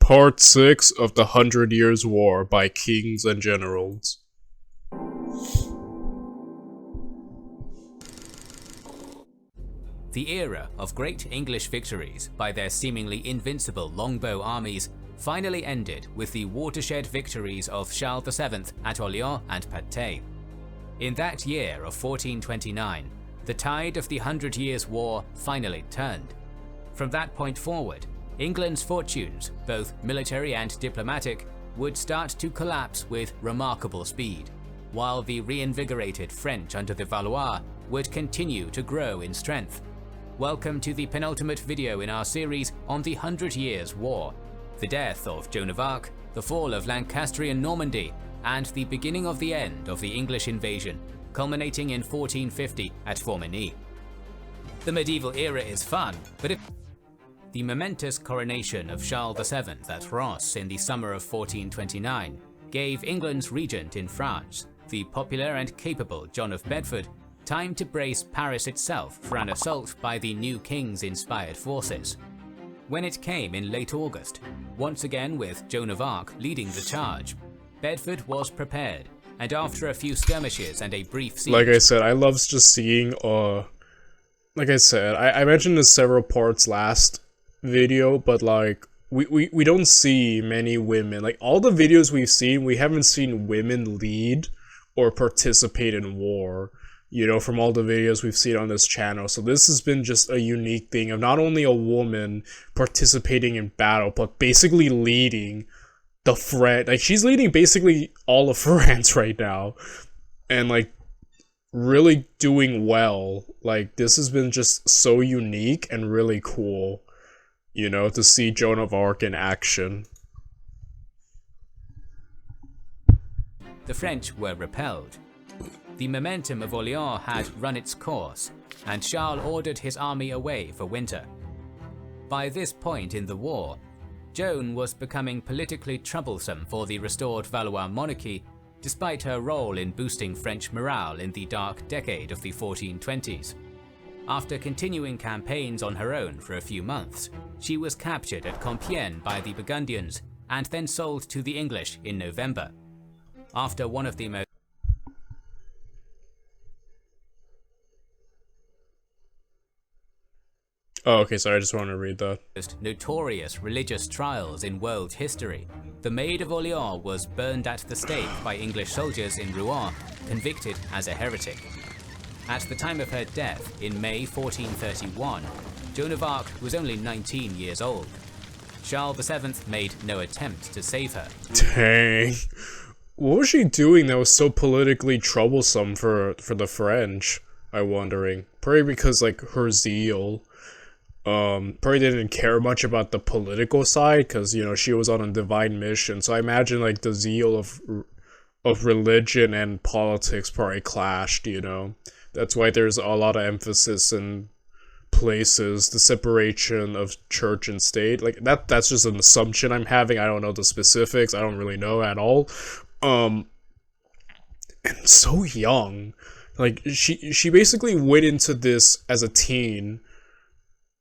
Part 6 of the 100 Years' War by Kings and Generals. The era of great English victories by their seemingly invincible longbow armies finally ended with the watershed victories of Charles VII at Orléans and Patay. In that year of 1429, the tide of the 100 Years' War finally turned. From that point forward, England's fortunes, both military and diplomatic, would start to collapse with remarkable speed, while the reinvigorated French under the Valois would continue to grow in strength. Welcome to the penultimate video in our series on the 100 Years' War, the death of Joan of Arc, the fall of Lancastrian Normandy, and the beginning of the end of the English invasion, culminating in 1450 at Formigny. The medieval era is fun, but the momentous coronation of Charles VII at Reims in the summer of 1429 gave England's regent in France, the popular and capable John of Bedford, time to brace Paris itself for an assault by the new king's inspired forces. When it came in late August, once again with Joan of Arc leading the charge, Bedford was prepared, and after a few skirmishes and a brief siege— Like I said, I love just seeing, like I said, I mentioned this several parts last video, but like, we don't see many women. Like, all the videos we've seen, we haven't seen women lead or participate in war, you know, from all the videos we've seen on this channel. So this has been just a unique thing of not only a woman participating in battle, but basically leading the French. Like, she's leading basically all of France right now, and like really doing well. Like, this has been just so unique and really cool, you know, to see Joan of Arc in action. The French were repelled. The momentum of Orléans had run its course, and Charles ordered his army away for winter. By this point in the war, Joan was becoming politically troublesome for the restored Valois monarchy, despite her role in boosting French morale in the dark decade of the 1420s. After continuing campaigns on her own for a few months, she was captured at Compiègne by the Burgundians and then sold to the English in November. After one of the most Oh, okay, sorry, I just want to read that. notorious religious trials in world history, the Maid of Orléans was burned at the stake by English soldiers in Rouen, convicted as a heretic. At the time of her death in May 1431, Joan of Arc was only 19 years old. Charles VII made no attempt to save her. Dang. What was she doing that was so politically troublesome for the French? I'm wondering. Probably because, like, her zeal. Probably didn't care much about the political side, because, you know, she was on a divine mission. So I imagine, like, the zeal of religion and politics probably clashed, you know. That's why there's a lot of emphasis in places, the separation of church and state. Like, that's just an assumption I'm having. I don't know the specifics. I don't really know at all. And so young. Like, she basically went into this as a teen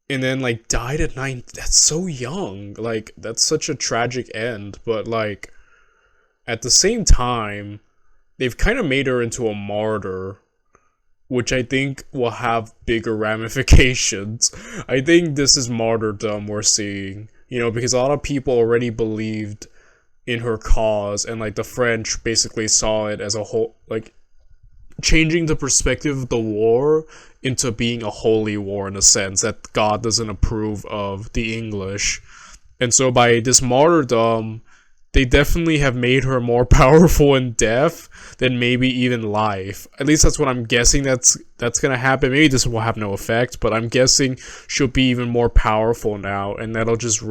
and then, like, died at 9. That's so young. Like, that's such a tragic end. But, like, at the same time, they've kind of made her into a martyr, which I think will have bigger ramifications. I think this is martyrdom we're seeing, you know, because a lot of people already believed in her cause, and, like, the French basically saw it as a whole, like, changing the perspective of the war into being a holy war, in a sense that God doesn't approve of the English. And so by this martyrdom, they definitely have made her more powerful in death than maybe even life. At least that's what I'm guessing that's gonna happen. Maybe this will have no effect, but I'm guessing she'll be even more powerful now, and that'll just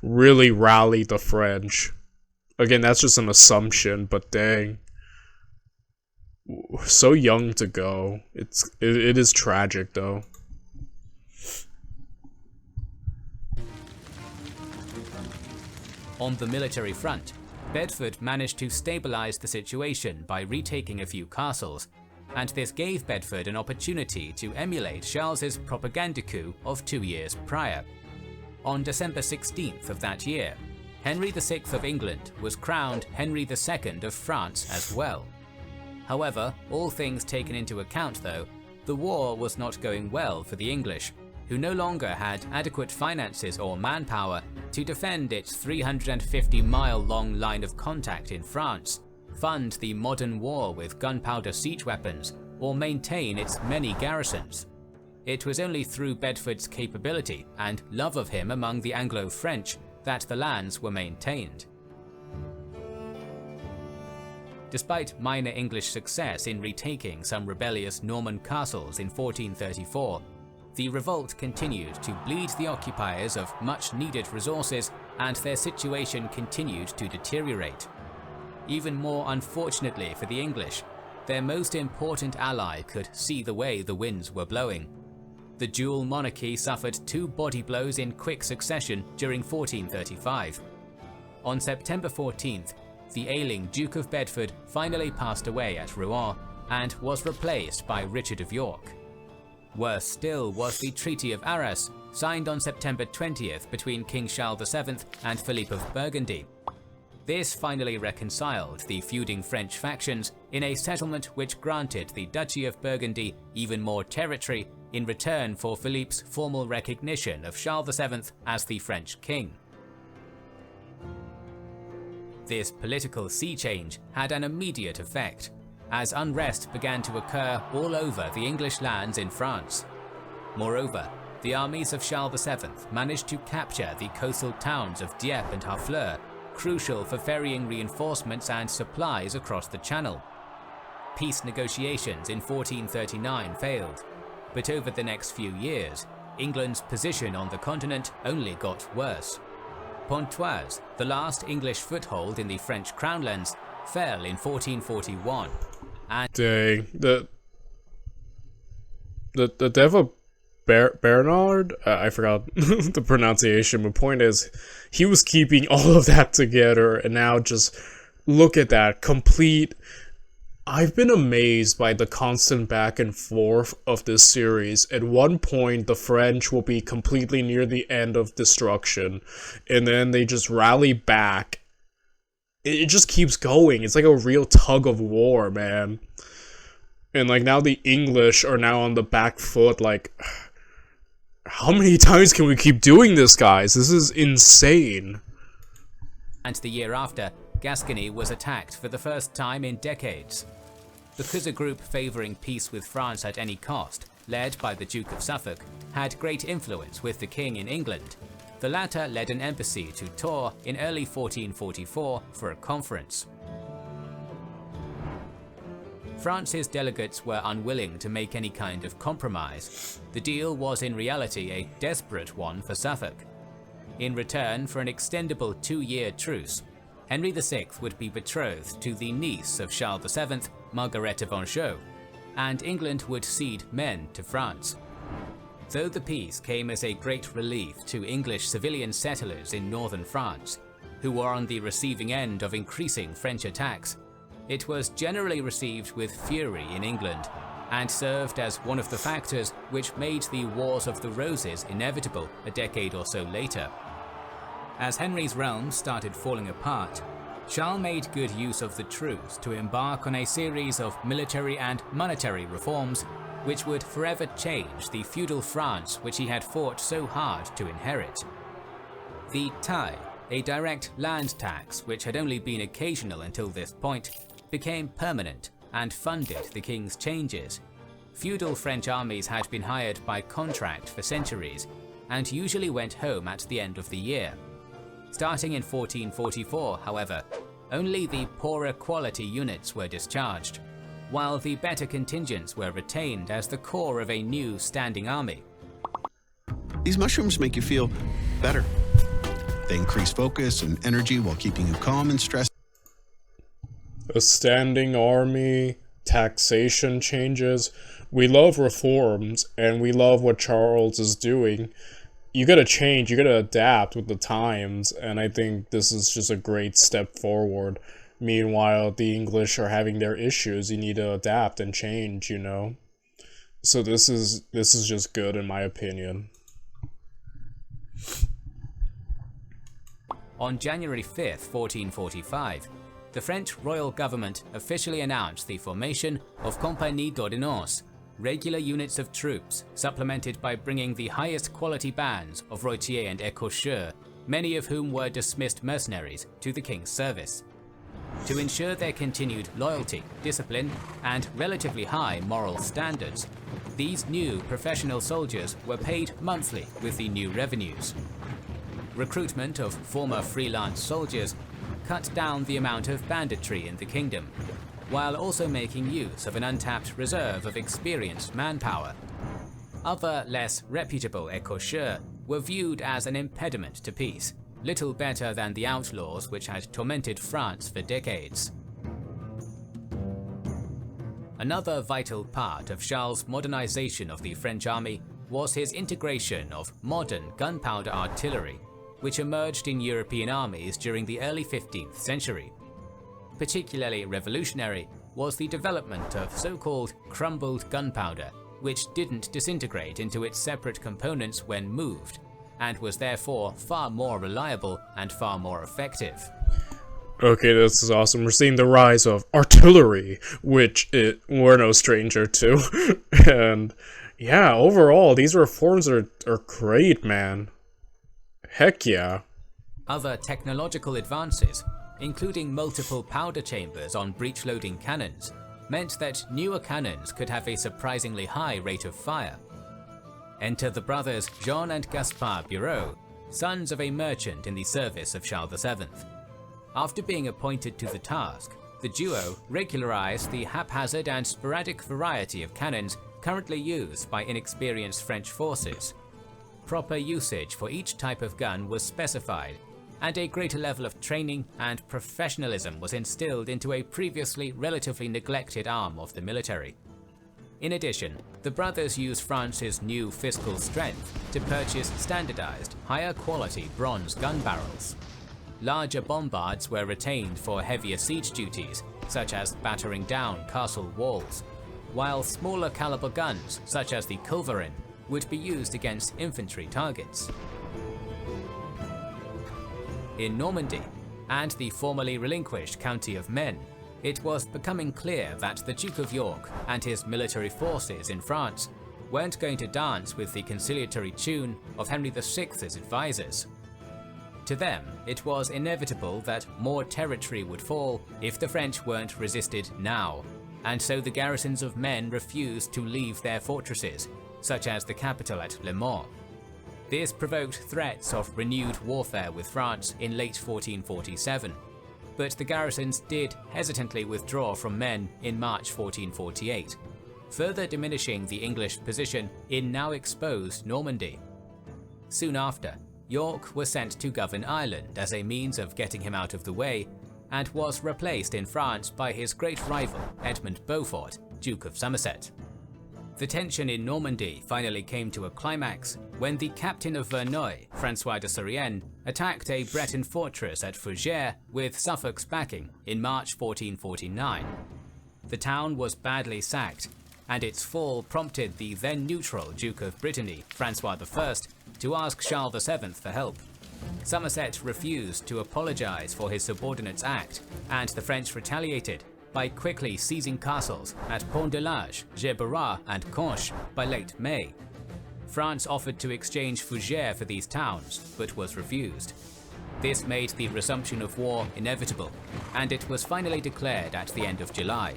really rally the French. Again, that's just an assumption, but dang. So young to go. It is tragic, though. On the military front, Bedford managed to stabilize the situation by retaking a few castles, and this gave Bedford an opportunity to emulate Charles's propaganda coup of 2 years prior. On December 16th of that year, Henry VI of England was crowned Henry II of France as well. However, all things taken into account though, the war was not going well for the English, who no longer had adequate finances or manpower to defend its 350-mile-long line of contact in France, fund the modern war with gunpowder siege weapons, or maintain its many garrisons. It was only through Bedford's capability and love of him among the Anglo-French that the lands were maintained. Despite minor English success in retaking some rebellious Norman castles in 1434, the revolt continued to bleed the occupiers of much-needed resources, and their situation continued to deteriorate. Even more unfortunately for the English, their most important ally could see the way the winds were blowing. The dual monarchy suffered 2 body blows in quick succession during 1435. On September 14th, the ailing Duke of Bedford finally passed away at Rouen and was replaced by Richard of York. Worse still was the Treaty of Arras, signed on September 20th between King Charles VII and Philippe of Burgundy. This finally reconciled the feuding French factions in a settlement which granted the Duchy of Burgundy even more territory in return for Philippe's formal recognition of Charles VII as the French king. This political sea change had an immediate effect, as unrest began to occur all over the English lands in France. Moreover, the armies of Charles VII managed to capture the coastal towns of Dieppe and Harfleur, crucial for ferrying reinforcements and supplies across the Channel. Peace negotiations in 1439 failed, but over the next few years, England's position on the continent only got worse. Pontoise, the last English foothold in the French crownlands, fell in 1441. Dang, the death of Bernard, I forgot the pronunciation, but point is, he was keeping all of that together, and now just look at that, complete. I've been amazed by the constant back and forth of this series. At one point, the French will be completely near the end of destruction, and then they just rally back. It just keeps going. It's like a real tug of war, man. And like now the English are now on the back foot, like, how many times can we keep doing this, guys? This is insane. And the year after, Gascony was attacked for the first time in decades. Because a group favouring peace with France at any cost, led by the Duke of Suffolk, had great influence with the king in England, the latter led an embassy to Tours in early 1444 for a conference. France's delegates were unwilling to make any kind of compromise. The deal was in reality a desperate one for Suffolk. In return for an extendable 2-year truce, Henry VI would be betrothed to the niece of Charles VII, Margaret of Anjou, and England would cede Maine to France. Though the peace came as a great relief to English civilian settlers in northern France, who were on the receiving end of increasing French attacks, it was generally received with fury in England, and served as one of the factors which made the Wars of the Roses inevitable a decade or so later. As Henry's realm started falling apart, Charles made good use of the truce to embark on a series of military and monetary reforms which would forever change the feudal France which he had fought so hard to inherit. The taille, a direct land tax which had only been occasional until this point, became permanent and funded the king's changes. Feudal French armies had been hired by contract for centuries, and usually went home at the end of the year. Starting in 1444, however, only the poorer quality units were discharged, while the better contingents were retained as the core of a new standing army. These mushrooms make you feel better. They increase focus and energy while keeping you calm and stressed. A standing army, taxation changes. We love reforms, and we love what Charles is doing. You gotta change, you gotta adapt with the times, and I think this is just a great step forward. Meanwhile, the English are having their issues. You need to adapt and change, you know? So this is just good in my opinion. On January 5, 1445, the French royal government officially announced the formation of Compagnie d'Ordonnance, regular units of troops supplemented by bringing the highest quality bands of routiers and écorcheurs, many of whom were dismissed mercenaries, to the king's service. To ensure their continued loyalty, discipline, and relatively high moral standards, these new professional soldiers were paid monthly with the new revenues. Recruitment of former freelance soldiers cut down the amount of banditry in the kingdom, while also making use of an untapped reserve of experienced manpower. Other less reputable écorcheurs were viewed as an impediment to peace, little better than the outlaws which had tormented France for decades. Another vital part of Charles' modernization of the French army was his integration of modern gunpowder artillery, which emerged in European armies during the early 15th century. Particularly revolutionary was the development of so-called crumbled gunpowder, which didn't disintegrate into its separate components when moved, and was therefore far more reliable and far more effective. Okay, this is awesome. We're seeing the rise of artillery, which we're no stranger to. And yeah, overall, these reforms are great, man. Heck yeah. Other technological advances, including multiple powder chambers on breech-loading cannons, meant that newer cannons could have a surprisingly high rate of fire. Enter the brothers Jean and Gaspard Bureau, sons of a merchant in the service of Charles VII. After being appointed to the task, the duo regularized the haphazard and sporadic variety of cannons currently used by inexperienced French forces. Proper usage for each type of gun was specified, and a greater level of training and professionalism was instilled into a previously relatively neglected arm of the military. In addition, the brothers used France's new fiscal strength to purchase standardized, higher quality bronze gun barrels. Larger bombards were retained for heavier siege duties, such as battering down castle walls, while smaller caliber guns, such as the culverin, would be used against infantry targets. In Normandy, and the formerly relinquished County of Maine, it was becoming clear that the Duke of York and his military forces in France weren't going to dance with the conciliatory tune of Henry VI's advisors. To them, it was inevitable that more territory would fall if the French weren't resisted now, and so the garrisons of Maine refused to leave their fortresses, such as the capital at Le Mans. This provoked threats of renewed warfare with France in late 1447, but the garrisons did hesitantly withdraw from Maine in March 1448, further diminishing the English position in now exposed Normandy. Soon after, York was sent to govern Ireland as a means of getting him out of the way, and was replaced in France by his great rival Edmund Beaufort, Duke of Somerset. The tension in Normandy finally came to a climax when the captain of Verneuil, François de Surienne, attacked a Breton fortress at Fougères with Suffolk's backing in March 1449. The town was badly sacked, and its fall prompted the then neutral Duke of Brittany, François I, to ask Charles VII for help. Somerset refused to apologize for his subordinate's act, and the French retaliated by quickly seizing castles at Pont-de-l'Arche, Géberat, and Conches by late May. France offered to exchange Fougères for these towns, but was refused. This made the resumption of war inevitable, and it was finally declared at the end of July.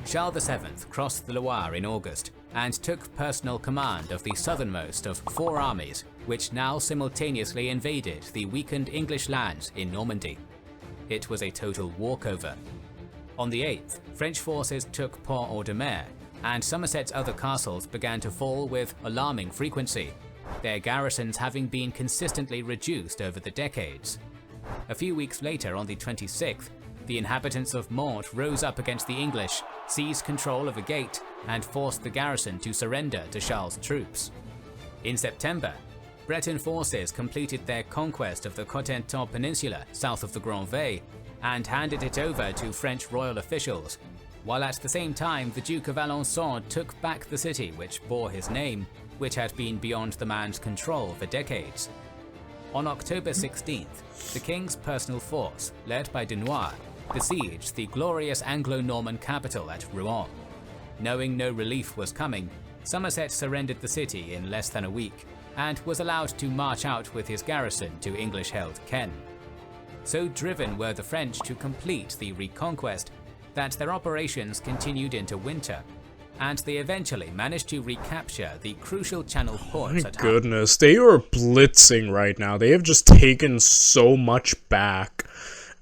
Charles VII crossed the Loire in August and took personal command of the southernmost of 4 armies, which now simultaneously invaded the weakened English lands in Normandy. It was a total walkover. On the 8th, French forces took Pont-Audemer, and Somerset's other castles began to fall with alarming frequency, their garrisons having been consistently reduced over the decades. A few weeks later, on the 26th, the inhabitants of Mantes rose up against the English, seized control of a gate, and forced the garrison to surrender to Charles' troops. In September, Breton forces completed their conquest of the Cotentin Peninsula south of the Grand Vai and handed it over to French royal officials, while at the same time the Duke of Alençon took back the city which bore his name, which had been beyond the man's control for decades. On October 16th, the king's personal force, led by Dunois, besieged the glorious Anglo-Norman capital at Rouen. Knowing no relief was coming, Somerset surrendered the city in less than a week and was allowed to march out with his garrison to English-held Caen. So driven were the French to complete the reconquest that their operations continued into winter, and they eventually managed to recapture the crucial Channel ports My at goodness, they are blitzing right now. They have just taken so much back,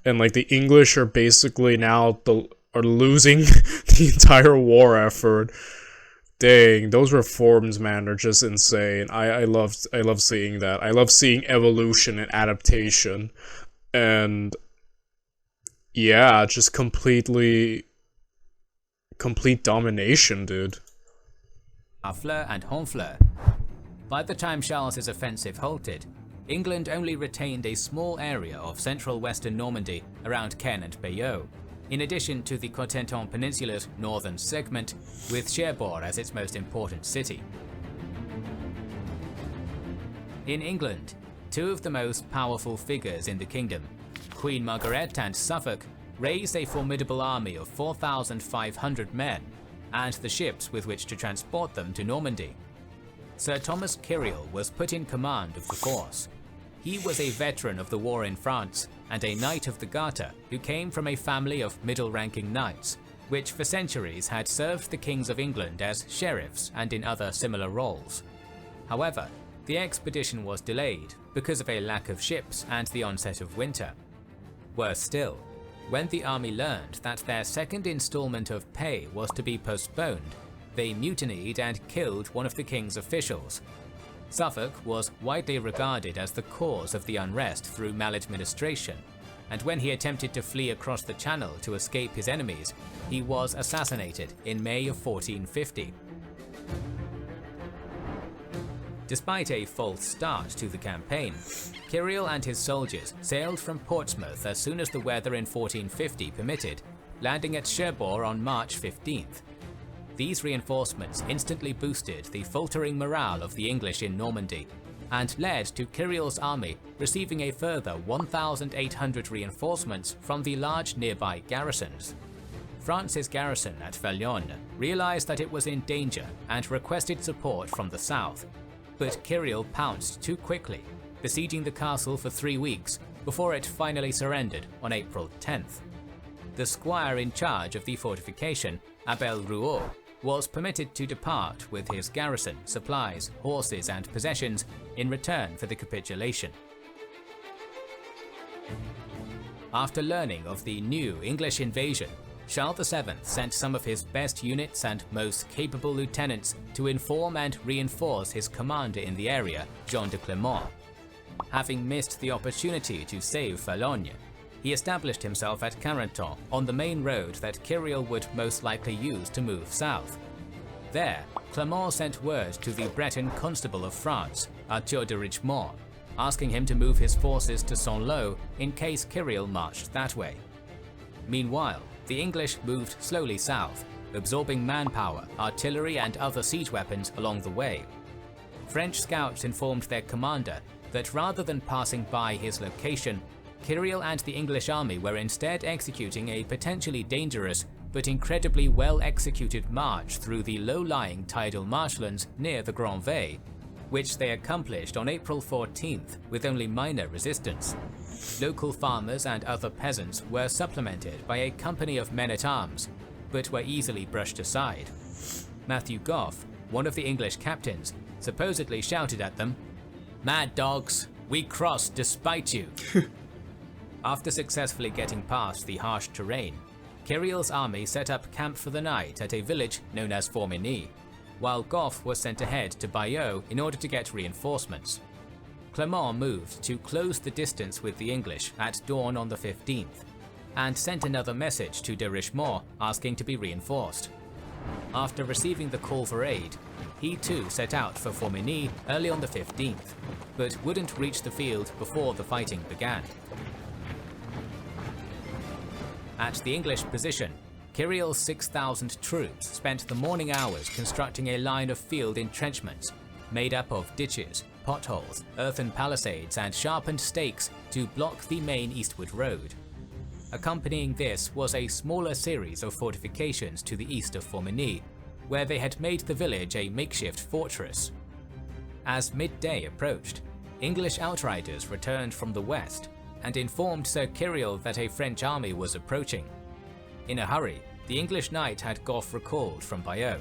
and like the English are basically now are losing the entire war effort. Dang, those reforms, man, are just insane. I love seeing that. I love seeing evolution and adaptation, and yeah, just complete domination, dude. Harfleur and Honfleur. By the time Charles's offensive halted, England only retained a small area of central western Normandy around Caen and Bayeux, in addition to the Cotentin Peninsula's northern segment, with Cherbourg as its most important city. In England, two of the most powerful figures in the kingdom, Queen Margaret and Suffolk, raised a formidable army of 4,500 men, and the ships with which to transport them to Normandy. Sir Thomas Kiriel was put in command of the force. He was a veteran of the war in France and a Knight of the Garter who came from a family of middle-ranking knights, which for centuries had served the kings of England as sheriffs and in other similar roles. However, the expedition was delayed because of a lack of ships and the onset of winter. Worse still, when the army learned that their second installment of pay was to be postponed, they mutinied and killed one of the king's officials. Suffolk was widely regarded as the cause of the unrest through maladministration, and when he attempted to flee across the Channel to escape his enemies, he was assassinated in May of 1450. Despite a false start to the campaign, Kiriel and his soldiers sailed from Portsmouth as soon as the weather in 1450 permitted, landing at Cherbourg on March 15th. These reinforcements instantly boosted the faltering morale of the English in Normandy, and led to Kiriel's army receiving a further 1,800 reinforcements from the large nearby garrisons. France's garrison at Valognes realized that it was in danger and requested support from the south, but Kiriel pounced too quickly, besieging the castle for 3 weeks before it finally surrendered on April 10th. The squire in charge of the fortification, Abel Rouault, was permitted to depart with his garrison, supplies, horses and possessions in return for the capitulation. After learning of the new English invasion, Charles VII sent some of his best units and most capable lieutenants to inform and reinforce his commander in the area, Jean de Clermont. Having missed the opportunity to save Valognes, he established himself at Carentan on the main road that Kiriel would most likely use to move south. There, Clermont sent word to the Breton Constable of France, Arthur de Richemont, asking him to move his forces to Saint-Lô in case Kiriel marched that way. Meanwhile, the English moved slowly south, absorbing manpower, artillery and other siege weapons along the way. French scouts informed their commander that rather than passing by his location, Kiriel and the English army were instead executing a potentially dangerous but incredibly well-executed march through the low-lying tidal marshlands near the Grand Ve, which they accomplished on April 14th with only minor resistance. Local farmers and other peasants were supplemented by a company of men-at-arms, but were easily brushed aside. Matthew Goff, one of the English captains, supposedly shouted at them, "Mad dogs, we crossed despite you." After successfully getting past the harsh terrain, Kiriel's army set up camp for the night at a village known as Formigny, while Goff was sent ahead to Bayeux in order to get reinforcements. Clermont moved to close the distance with the English at dawn on the 15th, and sent another message to de Richemont asking to be reinforced. After receiving the call for aid, he too set out for Formigny early on the 15th, but wouldn't reach the field before the fighting began. At the English position, Kiriel's 6,000 troops spent the morning hours constructing a line of field entrenchments made up of ditches, potholes, earthen palisades, and sharpened stakes to block the main eastward road. Accompanying this was a smaller series of fortifications to the east of Formigny, where they had made the village a makeshift fortress. As midday approached, English outriders returned from the west and informed Sir Kirill that a French army was approaching. In a hurry, the English knight had Gough recalled from Bayeux.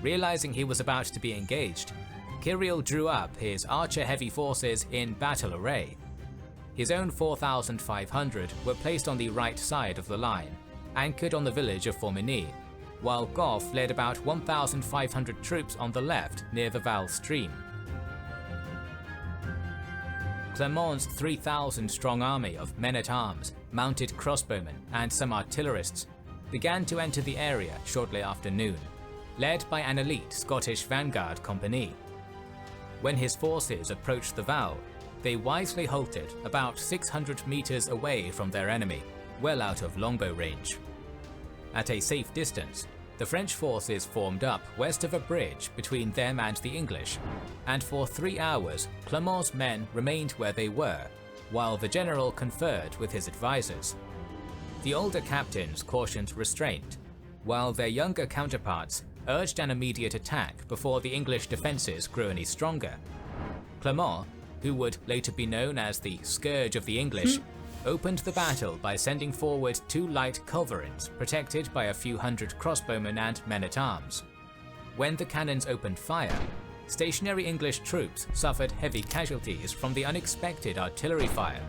Realizing he was about to be engaged, Kirill drew up his archer-heavy forces in battle array. His own 4,500 were placed on the right side of the line, anchored on the village of Formigny, while Gough led about 1,500 troops on the left near the Val stream. Clermont's 3,000-strong army of men-at-arms, mounted crossbowmen, and some artillerists began to enter the area shortly after noon, led by an elite Scottish vanguard company. When his forces approached the Val, they wisely halted about 600 meters away from their enemy, well out of longbow range. At a safe distance, the French forces formed up west of a bridge between them and the English, and for 3 hours Clermont's men remained where they were, while the general conferred with his advisors. The older captains cautioned restraint, while their younger counterparts urged an immediate attack before the English defences grew any stronger. Clermont, who would later be known as the Scourge of the English, opened the battle by sending forward 2 light culverins protected by a few hundred crossbowmen and men-at-arms. When the cannons opened fire, stationary English troops suffered heavy casualties from the unexpected artillery fire.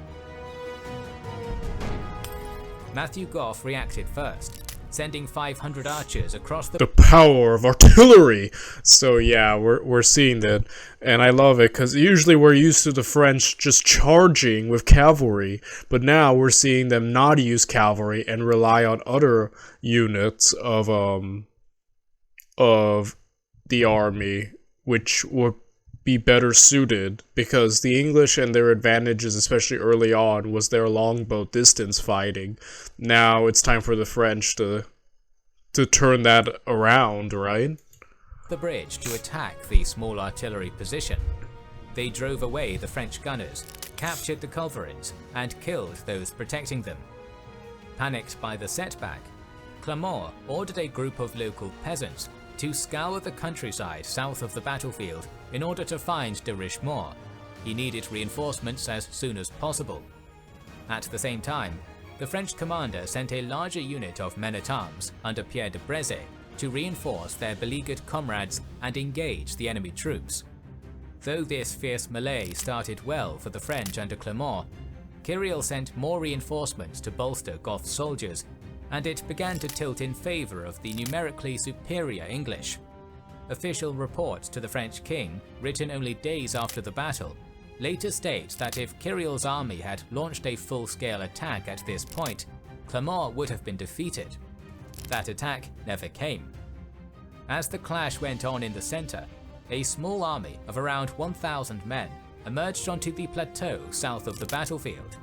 Matthew Gough reacted first, sending 500 archers across the power of artillery. So yeah, we're seeing that, and I love it because usually we're used to the French just charging with cavalry, but now we're seeing them not use cavalry and rely on other units of the army, which would be better suited, because the English and their advantages, especially early on, was their longbow distance fighting. Now it's time for the French to turn that around, right? The bridge to attack the small artillery position. They drove away the French gunners, captured the culverins, and killed those protecting them. Panicked by the setback, Clermont ordered a group of local peasants to scour the countryside south of the battlefield in order to find de Richemont. He needed reinforcements as soon as possible. At the same time, the French commander sent a larger unit of men-at-arms under Pierre de Breze to reinforce their beleaguered comrades and engage the enemy troops. Though this fierce melee started well for the French under Clermont, Kirill sent more reinforcements to bolster Gough's soldiers, and it began to tilt in favour of the numerically superior English. Official reports to the French king, written only days after the battle, later state that if Kirill's army had launched a full-scale attack at this point, Clermont would have been defeated. That attack never came. As the clash went on in the centre, a small army of around 1,000 men emerged onto the plateau south of the battlefield.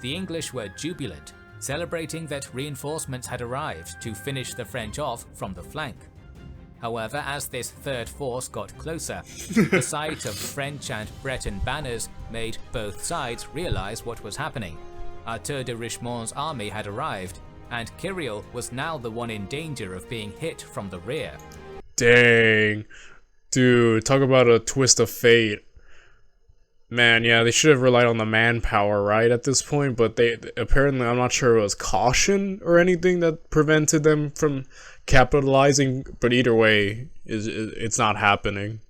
The English were jubilant, celebrating that reinforcements had arrived to finish the French off from the flank. However, as this third force got closer, the sight of French and Breton banners made both sides realize what was happening. Arthur de Richemont's army had arrived, and Kirill was now the one in danger of being hit from the rear. Dang. Dude, talk about a twist of fate. Man, yeah, they should have relied on the manpower, right, at this point, but they apparently, I'm not sure it was caution or anything that prevented them from capitalizing, but either way, it's not happening.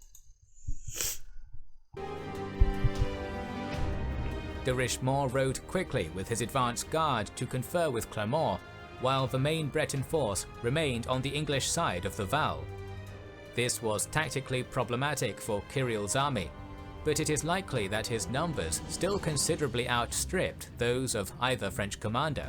De Richemont rode quickly with his advance guard to confer with Clermont, while the main Breton force remained on the English side of the Val. This was tactically problematic for Kirill's army, but it is likely that his numbers still considerably outstripped those of either French commander.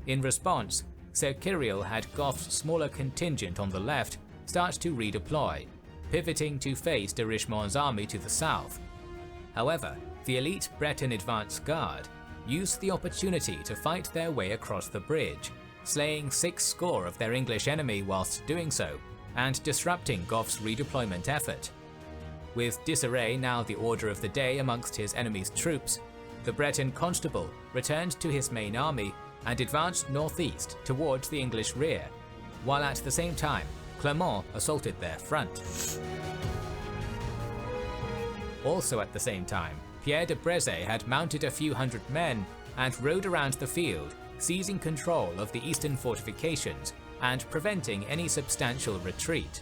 In response, Sir Kirill had Gough's smaller contingent on the left start to redeploy, pivoting to face de Richemont's army to the south. However, the elite Breton advance guard used the opportunity to fight their way across the bridge, slaying 60 of their English enemy whilst doing so, and disrupting Gough's redeployment effort. With disarray now the order of the day amongst his enemy's troops, the Breton constable returned to his main army and advanced northeast towards the English rear, while at the same time Clermont assaulted their front. Also at the same time, Pierre de Brezé had mounted a few hundred men and rode around the field, seizing control of the eastern fortifications and preventing any substantial retreat.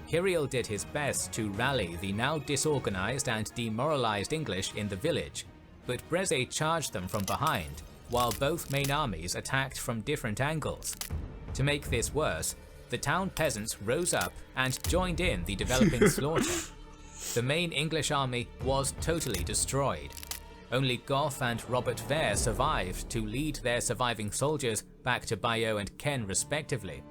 Kirill did his best to rally the now disorganized and demoralized English in the village, but Brezé charged them from behind, while both main armies attacked from different angles. To make this worse, the town peasants rose up and joined in the developing slaughter. The main English army was totally destroyed. Only Goff and Robert Vere survived to lead their surviving soldiers back to Bayeux and Caen respectively.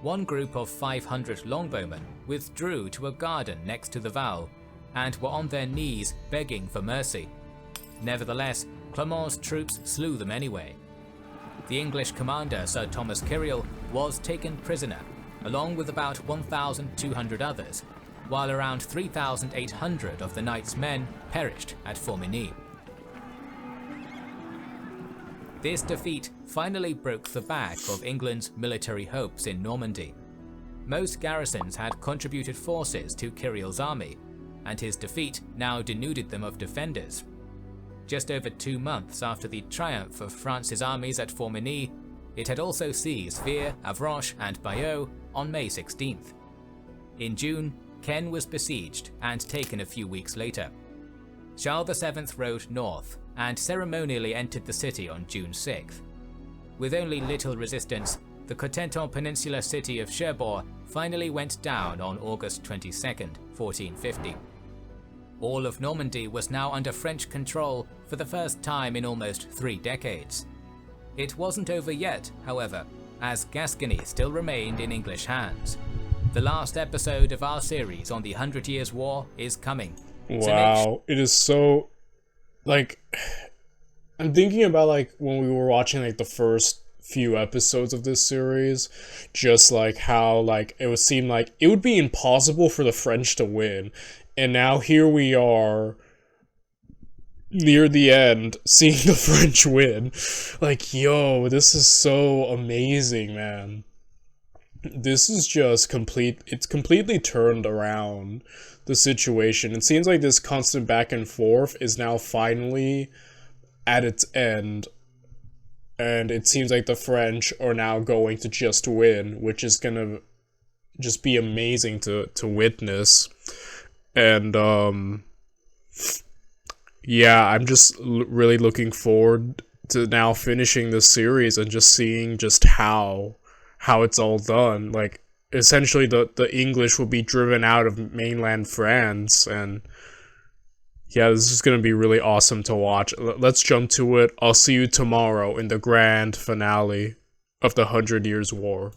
One group of 500 longbowmen withdrew to a garden next to the Val and were on their knees begging for mercy. Nevertheless, Clermont's troops slew them anyway. The English commander Sir Thomas Kirill was taken prisoner, along with about 1,200 others, while around 3,800 of the knight's men perished at Formigny. This defeat finally broke the back of England's military hopes in Normandy. Most garrisons had contributed forces to Kirill's army, and his defeat now denuded them of defenders. Just over 2 months after the triumph of France's armies at Formigny, it had also seized Vire, Avranches and Bayeux on May 16th. In June, Caen was besieged and taken a few weeks later. Charles VII rode north and ceremonially entered the city on June 6th. With only little resistance, the Cotentin Peninsula city of Cherbourg finally went down on August 22nd, 1450. All of Normandy was now under French control for the first time in almost 3 decades. It wasn't over yet, however, as Gascony still remained in English hands. The last episode of our series on the 100 Years' War is coming. Wow, it is so, like, I'm thinking about, like, when we were watching, like, the first few episodes of this series, just, like, how, like, it would seem like it would be impossible for the French to win, and now here we are, near the end, seeing the French win. Like, yo, this is so amazing, man. This is just it's completely turned around the situation. It seems like this constant back and forth is now finally at its end, and it seems like the French are now going to just win, which is gonna just be amazing to witness. And yeah, I'm just really looking forward to now finishing this series and just seeing just how it's all done. Like, essentially the English will be driven out of mainland France, and yeah, this is going to be really awesome to watch. Let's jump to it. I'll see you tomorrow in the grand finale of the 100 Years' War.